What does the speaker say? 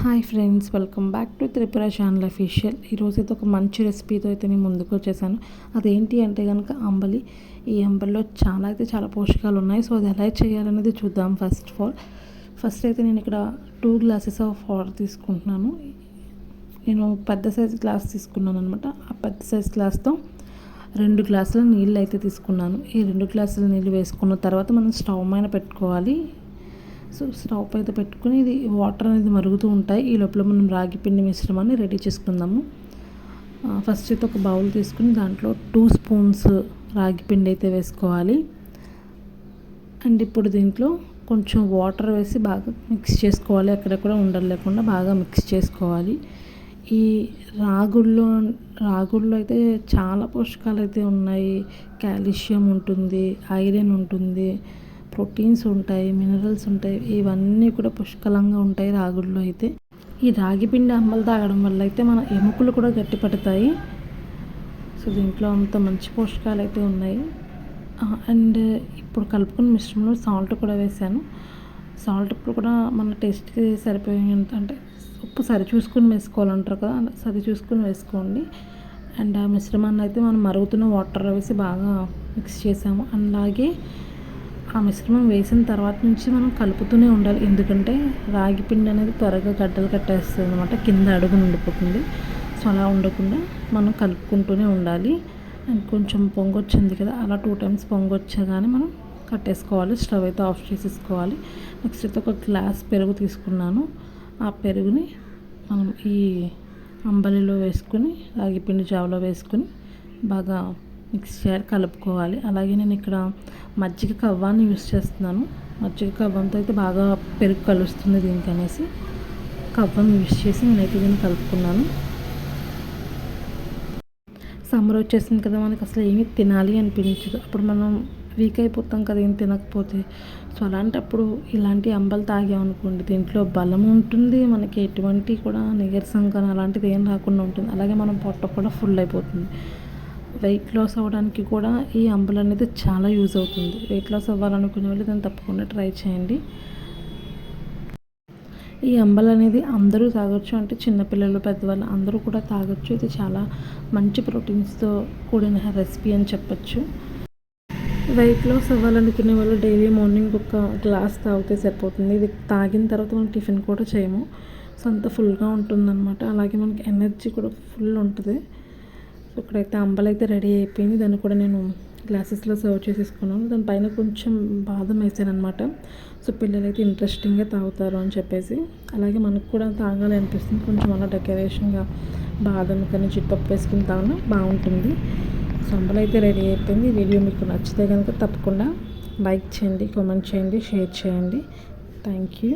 Hi friends, welcome back to Tripura channel official. ఈరోజు అయితే ఒక మంచి రెసిపీతో అయితే నేను ముందుకు వచ్చేసాను. అదేంటి అంటే కనుక అంబలి. ఈ అంబలిలో చాలా పోషకాలు ఉన్నాయి. సో అది ఎలా చేయాలనేది చూద్దాం. ఫస్ట్ అయితే నేను ఇక్కడ 2 గ్లాసెస్ ఆఫ్ వాటర్ తీసుకుంటున్నాను. నేను పెద్ద సైజ్ గ్లాస్ తీసుకున్నాను అనమాట. ఆ పెద్ద సైజ్ గ్లాస్తో 2 గ్లాసుల నీళ్ళు అయితే తీసుకున్నాను. ఈ 2 గ్లాసుల నీళ్ళు వేసుకున్న తర్వాత మనం స్టవ్ మీద పెట్టుకోవాలి. సో స్టవ్ అయితే పెట్టుకుని ఇది వాటర్ అనేది మరుగుతూ ఉంటాయి. ఈ లోపల మనం రాగి పిండి మిశ్రమాన్ని రెడీ చేసుకుందాము. ఫస్ట్ అయితే ఒక బౌల్ తీసుకుని దాంట్లో 2 స్పూన్స్ రాగి పిండి అయితే వేసుకోవాలి. అండ్ ఇప్పుడు దీంట్లో కొంచెం వాటర్ వేసి బాగా మిక్స్ చేసుకోవాలి. ఎక్కడెక్కడ ఉండలు లేకుండా బాగా మిక్స్ చేసుకోవాలి. ఈ రాగుల్లో అయితే చాలా పోషకాలు అయితే ఉన్నాయి. కాల్షియం ఉంటుంది, ఐరన్ ఉంటుంది, ప్రోటీన్స్ ఉంటాయి, మినరల్స్ ఉంటాయి. ఇవన్నీ కూడా పుష్కలంగా ఉంటాయి రాగుల్లో అయితే. ఈ రాగి పిండి అంబలు తాగడం వల్ల అయితే మన ఎముకలు కూడా గట్టిపడతాయి. సో దీంట్లో అంత మంచి పోషకాలు అయితే ఉన్నాయి. అండ్ ఇప్పుడు కలుపుకున్న మిశ్రమంలో సాల్ట్ కూడా వేసాను. సాల్ట్ ఇప్పుడు కూడా మన టేస్ట్కి సరిపోయేంత, అంటే ఉప్పు సరి చూసుకుని వేసుకోవాలంటారు కదా, సరి చూసుకుని వేసుకోండి. అండ్ ఆ మిశ్రమాన్ని అయితే మనం మరుగుతున్న వాటర్ వేసి బాగా మిక్స్ చేసాము. అలాగే ఆ మిశ్రమం వేసిన తర్వాత నుంచి మనం కలుపుతూనే ఉండాలి. ఎందుకంటే రాగి పిండి అనేది త్వరగా గడ్డలు కట్టేస్తుంది అనమాట, కింద అడుగు ఉండిపోతుంది. సో అలా ఉండకుండా మనం కలుపుకుంటూనే ఉండాలి. అండ్ కొంచెం పొంగొచ్చింది కదా, అలా 2 టైమ్స్ పొంగొచ్చగానే మనం కట్టేసుకోవాలి. స్టవ్ అయితే ఆఫ్ చేసేసుకోవాలి. నెక్స్ట్ అయితే ఒక గ్లాస్ పెరుగు తీసుకున్నాను. ఆ పెరుగుని మనం ఈ అంబలిలో వేసుకుని రాగి పిండి జావలో వేసుకుని బాగా మిక్స్ చేయాలి, కలుపుకోవాలి. అలాగే నేను ఇక్కడ మజ్జిగ కవ్వాన్ని యూస్ చేస్తున్నాను. మజ్జిగ కవ్వంతో అయితే బాగా పెరుగు కలుస్తుంది. దీనికనేసి కవ్వం యూస్ చేసి నేనైతే దీన్ని కలుపుకున్నాను. సమ్మర్ వచ్చేసింది కదా, మనకి అసలు ఏమి తినాలి అనిపించదు. అప్పుడు మనం వీక్ అయిపోతాం కదా ఏం తినకపోతే. సో అలాంటప్పుడు ఇలాంటి అంబలు తాగామనుకోండి, దీంట్లో బలం ఉంటుంది, మనకి ఎటువంటి కూడా నీరసం కానీ అలాంటిది ఏం రాకుండా ఉంటుంది. అలాగే మనం పొట్ట కూడా ఫుల్ అయిపోతుంది. వెయిట్ లాస్ అవ్వడానికి కూడా ఈ అంబలి అనేది చాలా యూజ్ అవుతుంది. వెయిట్ లాస్ అవ్వాలనుకునే వాళ్ళు దాన్ని తప్పకుండా ట్రై చేయండి. ఈ అంబలి అనేది అందరూ తాగొచ్చు, అంటే చిన్నపిల్లలు, పెద్దవాళ్ళు అందరూ కూడా తాగొచ్చు. ఇది చాలా మంచి ప్రోటీన్స్తో కూడిన రెసిపీ అని చెప్పచ్చు. వెయిట్ లాస్ అవ్వాలనుకునే వాళ్ళు డైలీ మార్నింగ్ ఒక గ్లాస్ తాగితే సరిపోతుంది. ఇది తాగిన తర్వాత మనం టిఫిన్ కూడా చేయము. సో అంత ఫుల్గా ఉంటుందన్నమాట. అలాగే మనకి ఎనర్జీ కూడా ఫుల్ ఉంటుంది. సో ఇక్కడైతే అంబలి అయితే రెడీ అయిపోయింది. దాన్ని కూడా నేను గ్లాసెస్లో సర్వ్ చేసేసుకున్నాను. దానిపైన కొంచెం బాదం వేసాను అనమాట. సో పిల్లలు అయితే ఇంట్రెస్టింగ్గా తాగుతారు అని చెప్పేసి. అలాగే మనకు కూడా తాగాలి అనిపిస్తుంది. కొంచెం అలా డెకరేషన్గా బాదం కానీ జీడిపప్పు వేసుకుని తాగినా బాగుంటుంది. సో అంబలి అయితే రెడీ అయిపోయింది. ఈ వీడియో మీకు నచ్చితే కనుక తప్పకుండా లైక్ చేయండి, కామెంట్ చేయండి, షేర్ చేయండి. Thank you.